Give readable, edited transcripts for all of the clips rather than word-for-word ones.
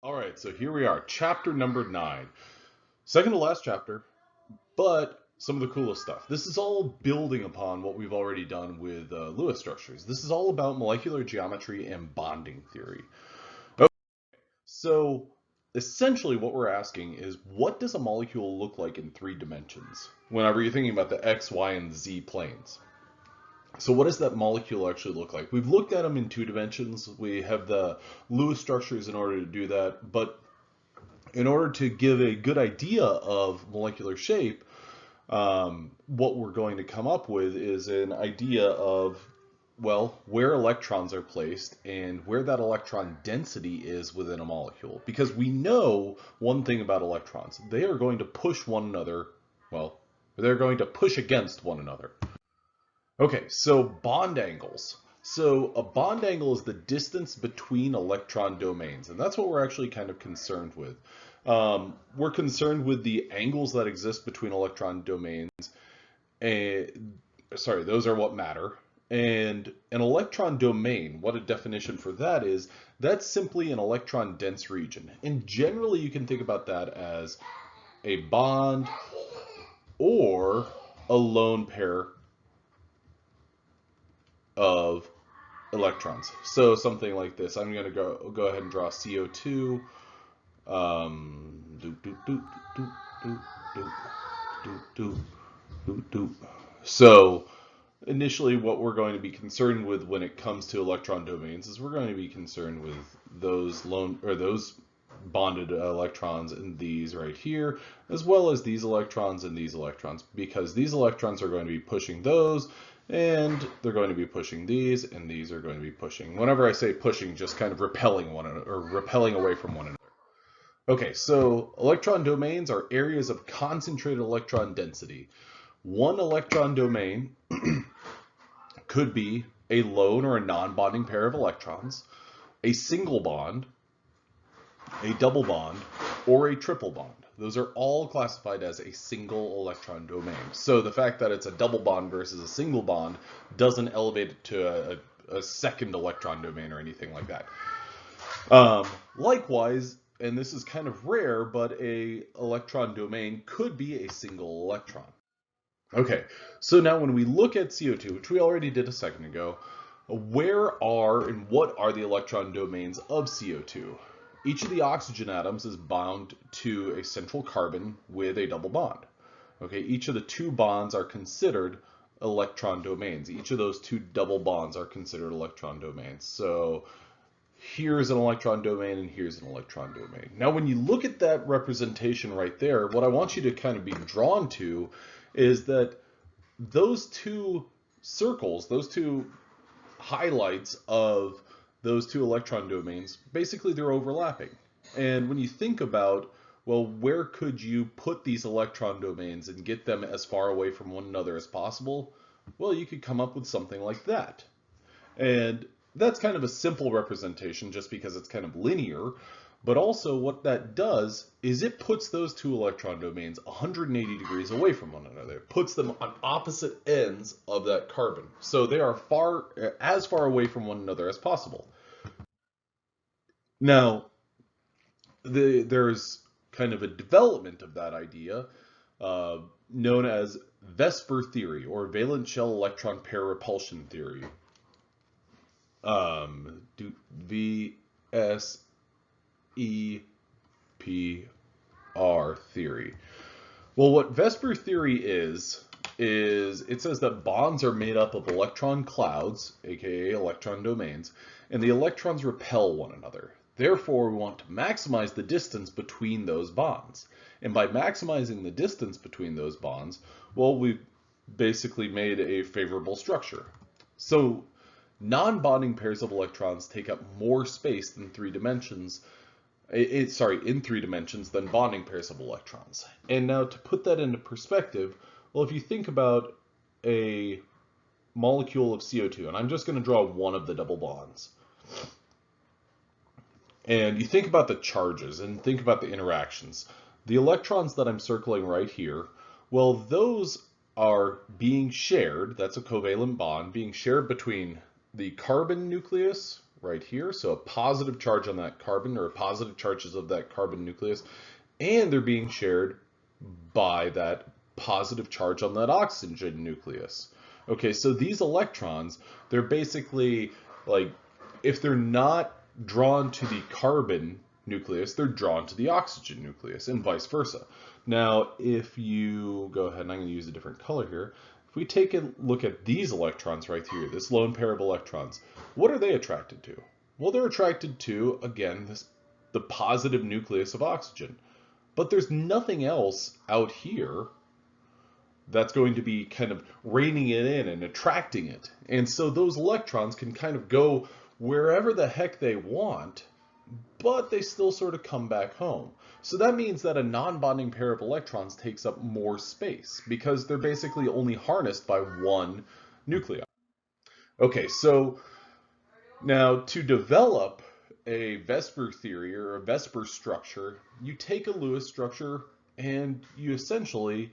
All right, so here we are, chapter number 9. Second to last chapter, but some of the coolest stuff. This is all building upon what we've already done with Lewis structures. This is all about molecular geometry and bonding theory. Okay, so essentially what we're asking is, what does a molecule look like in 3 dimensions whenever you're thinking about the x, y, and z planes? So what does that molecule actually look like? We've looked at them in 2 dimensions. We have the Lewis structures in order to do that, but in order to give a good idea of molecular shape, what we're going to come up with is an idea of, well, where electrons are placed and where that electron density is within a molecule. Because we know one thing about electrons. They are going to push one another, well, they're going to push against one another. Okay, so bond angles. So a bond angle is the distance between electron domains, and that's what we're actually kind of concerned with. We're concerned with the angles that exist between electron domains. Sorry, those are what matter. And an electron domain, what a definition for that is, that's simply an electron dense region. And generally you can think about that as a bond or a lone pair of electrons. So something like this. I'm going to go ahead and draw CO2. So initially what we're going to be concerned with when it comes to electron domains is we're going to be concerned with those those bonded electrons in these right here, as well as these electrons and these electrons, because these electrons are going to be pushing those, and they're going to be pushing these, and these are going to be pushing. Whenever I say pushing, just kind of repelling one another, or repelling away from one another. Okay, so electron domains are areas of concentrated electron density. One electron domain could be a lone or a non-bonding pair of electrons, a single bond, a double bond, or a triple bond. Those are all classified as a single electron domain. So the fact that it's a double bond versus a single bond doesn't elevate it to a second electron domain or anything like that. Likewise, and this is kind of rare, but a electron domain could be a single electron. Okay, so now when we look at CO2, which we already did a second ago, where are and what are the electron domains of CO2? Each of the oxygen atoms is bound to a central carbon with a double bond. Okay, each of the 2 bonds are considered electron domains. Each of those 2 double bonds are considered electron domains. So here's an electron domain and here's an electron domain. Now when you look at that representation right there, what I want you to kind of be drawn to is that those 2 circles, those 2 highlights of those 2 electron domains, basically they're overlapping. And when you think about, well, where could you put these electron domains and get them as far away from one another as possible? Well, you could come up with something like that. And that's kind of a simple representation just because it's kind of linear, but also what that does is it puts those 2 electron domains 180 degrees away from one another. It puts them on opposite ends of that carbon. So they are as far away from one another as possible. Now, there's kind of a development of that idea known as Vesper Theory, or valence shell electron pair repulsion theory. VSEPR theory. Well, what Vesper theory is it says that bonds are made up of electron clouds, aka electron domains, and the electrons repel one another. Therefore, we want to maximize the distance between those bonds. And by maximizing the distance between those bonds, well, we've basically made a favorable structure. So non-bonding pairs of electrons take up more space in 3 dimensions, in 3 dimensions than bonding pairs of electrons. And now to put that into perspective, well, if you think about a molecule of CO2, and I'm just going to draw one of the double bonds, and you think about the charges and think about the interactions, the electrons that I'm circling right here, well, those are being shared, that's a covalent bond, being shared between the carbon nucleus right here, so a positive charge on that carbon, or positive charges of that carbon nucleus, and they're being shared by that positive charge on that oxygen nucleus. Okay, so these electrons, they're basically like, if they're not drawn to the carbon nucleus, they're drawn to the oxygen nucleus, and vice versa. Now, if you go ahead, and I'm going to use a different color here, if we take a look at these electrons right here, this lone pair of electrons, what are they attracted to? Well, they're attracted to, again, the positive nucleus of oxygen. But there's nothing else out here that's going to be kind of reining it in and attracting it. And so those electrons can kind of go wherever the heck they want, but they still sort of come back home. So that means that a non-bonding pair of electrons takes up more space because they're basically only harnessed by one nuclei. Okay, so now to develop a Vesper theory or a Vesper structure, you take a Lewis structure and you essentially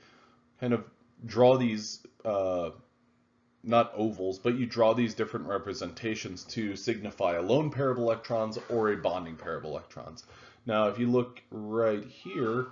kind of draw these, not ovals, but you draw these different representations to signify a lone pair of electrons or a bonding pair of electrons. Now, if you look right here,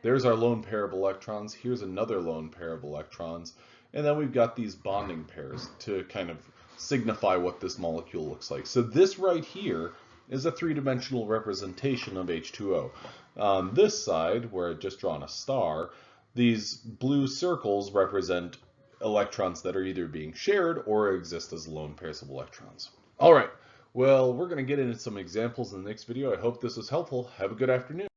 there's our lone pair of electrons. Here's another lone pair of electrons. And then we've got these bonding pairs to kind of signify what this molecule looks like. So this right here is a three-dimensional representation of H2O. On this side, where I've just drawn a star, these blue circles represent electrons that are either being shared or exist as lone pairs of electrons. All right, well, we're going to get into some examples in the next video. I hope this was helpful. Have a good afternoon.